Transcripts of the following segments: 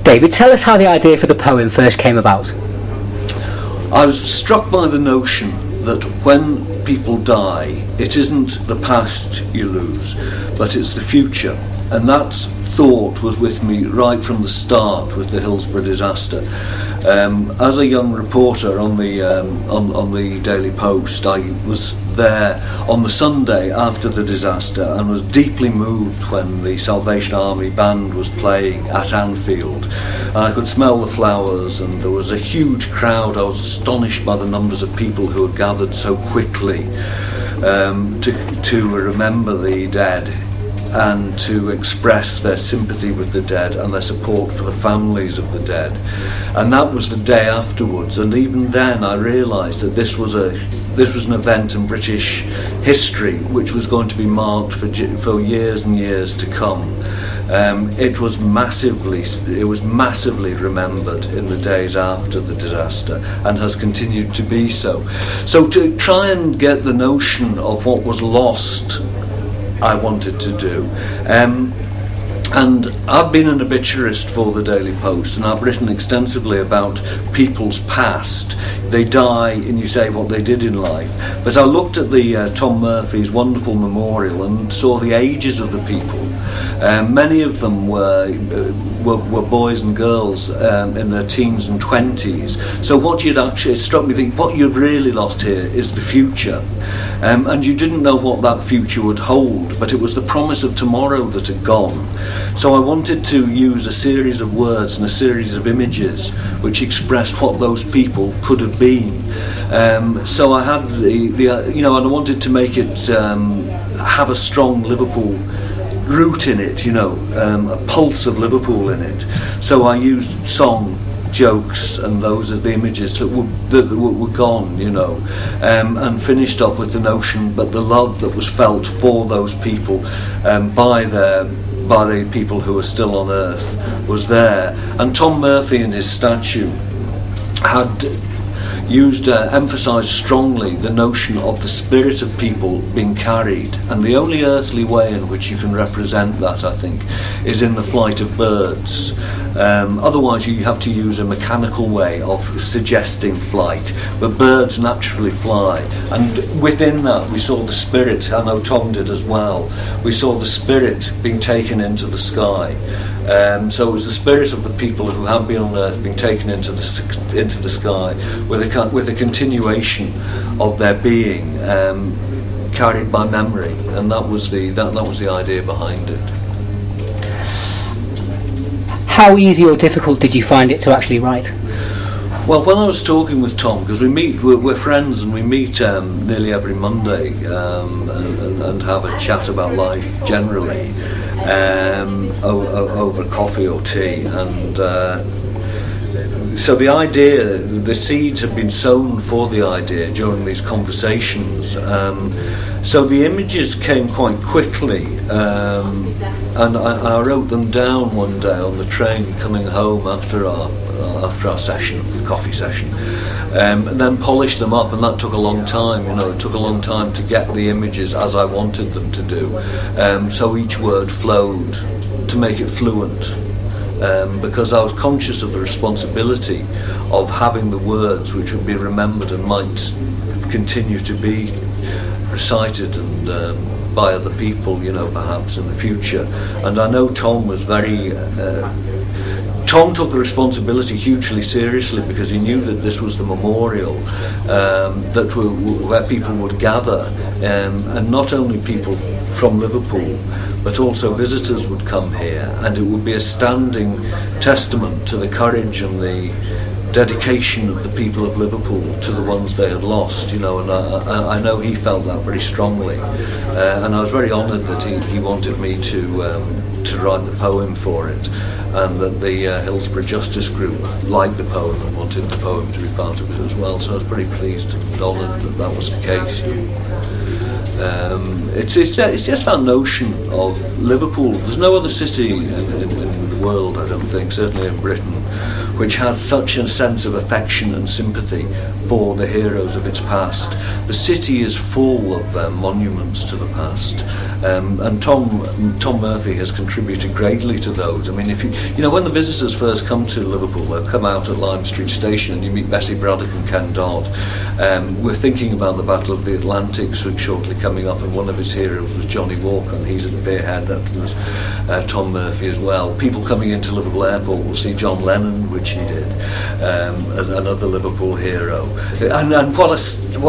David, tell us how the idea for the poem first came about. I was struck by the notion that when people die, it isn't the past you lose, but it's the future. And that thought was with me right from the start with the Hillsborough disaster. As a young reporter on the Daily Post, I was there on the Sunday after the disaster and was deeply moved when the Salvation Army band was playing at Anfield. I could smell the flowers and there was a huge crowd. I was astonished by the numbers of people who had gathered so quickly to remember the dead and to express their sympathy with the dead and their support for the families of the dead. And that was the day afterwards, and even then I realised that this was an event in British history which was going to be marked for years and years to come. It was massively remembered in the days after the disaster and has continued to be so. So to try and get the notion of what was lost, I wanted to do. And I've been an obituarist for the Daily Post, and I've written extensively about people's past. They die and you say what they did in life. But I looked at the Tom Murphy's wonderful memorial and saw the ages of the people. Many of them were boys and girls in their teens and 20s. So what it struck me that what you've really lost here is the future. And you didn't know what that future would hold, but it was the promise of tomorrow that had gone. So I wanted to use a series of words and a series of images which expressed what those people could have been. So I had and I wanted to make it have a strong Liverpool root in it, a pulse of Liverpool in it. So I used song, jokes, and those are the images that were gone, and finished up with the notion, but the love that was felt for those people by the people who are still on earth was there. And Tom Murphy in his statue had emphasised strongly the notion of the spirit of people being carried, and the only earthly way in which you can represent that, I think, is in the flight of birds. Otherwise you have to use a mechanical way of suggesting flight, but birds naturally fly, and within that we saw the spirit. I know Tom did as well. We saw the spirit being taken into the sky. So it was the spirit of the people who had been on earth being taken into the sky with a continuation of their being carried by memory, and that was the idea behind it. How easy or difficult did you find it to actually write? Well, when I was talking with Tom, because we're friends and we meet nearly every Monday and have a chat about life generally over coffee or tea, and so the seeds have been sown for the idea during these conversations. So the images came quite quickly, and I wrote them down one day on the train coming home after our session, the coffee session, and then polished them up, and that took a long time. It took a long time to get the images as I wanted them to do. So each word flowed to make it fluent. Because I was conscious of the responsibility of having the words which would be remembered and might continue to be recited and by other people, perhaps in the future. And I know Tom was Tom took the responsibility hugely seriously, because he knew that this was the memorial where people would gather, and not only people from Liverpool, but also visitors would come here, and it would be a standing testament to the courage and the dedication of the people of Liverpool to the ones they had lost, and I know he felt that very strongly, and I was very honoured that he wanted me to write the poem for it, and that the Hillsborough Justice Group liked the poem and wanted the poem to be part of it as well. So I was pretty pleased and honoured that was the case. It's just that notion of Liverpool. There's no other city in the world, I don't think, certainly in Britain, which has such a sense of affection and sympathy for the heroes of its past. The city is full of monuments to the past, and Tom Murphy has contributed greatly to those. I mean, if you know, when the visitors first come to Liverpool, they'll come out at Lime Street Station and you meet Bessie Braddock and Ken Dodd. We're thinking about the Battle of the Atlantic shortly coming up, and one of its heroes was Johnny Walker, and he's at the Pierhead. That was Tom Murphy as well. People coming into Liverpool Airport will see John Lennon, which he did, another Liverpool hero. And what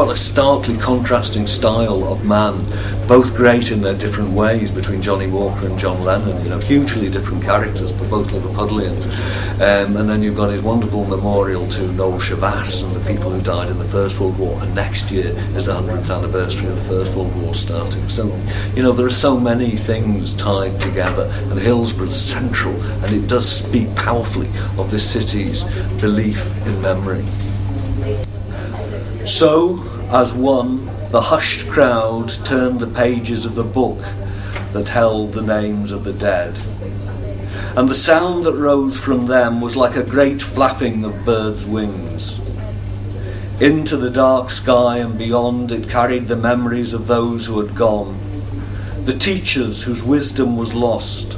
a starkly contrasting style of man, both great in their different ways, between Johnny Walker and John Lennon. You know, hugely different characters, but both Liverpudlians. And then you've got his wonderful memorial to Noel Shavas and the people who died in the First World War. And next year is the 100th anniversary of the First World War starting. So, you know, there are so many things tied together, and Hillsborough's central, and it does speak powerfully of this city's belief in memory. So, as one, the hushed crowd turned the pages of the book that held the names of the dead, and the sound that rose from them was like a great flapping of birds' wings. Into the dark sky and beyond it carried the memories of those who had gone, the teachers whose wisdom was lost,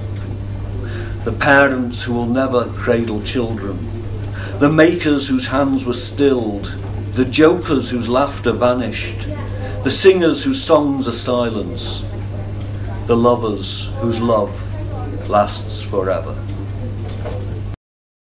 the parents who will never cradle children, the makers whose hands were stilled, the jokers whose laughter vanished, the singers whose songs are silence, the lovers whose love lasts forever.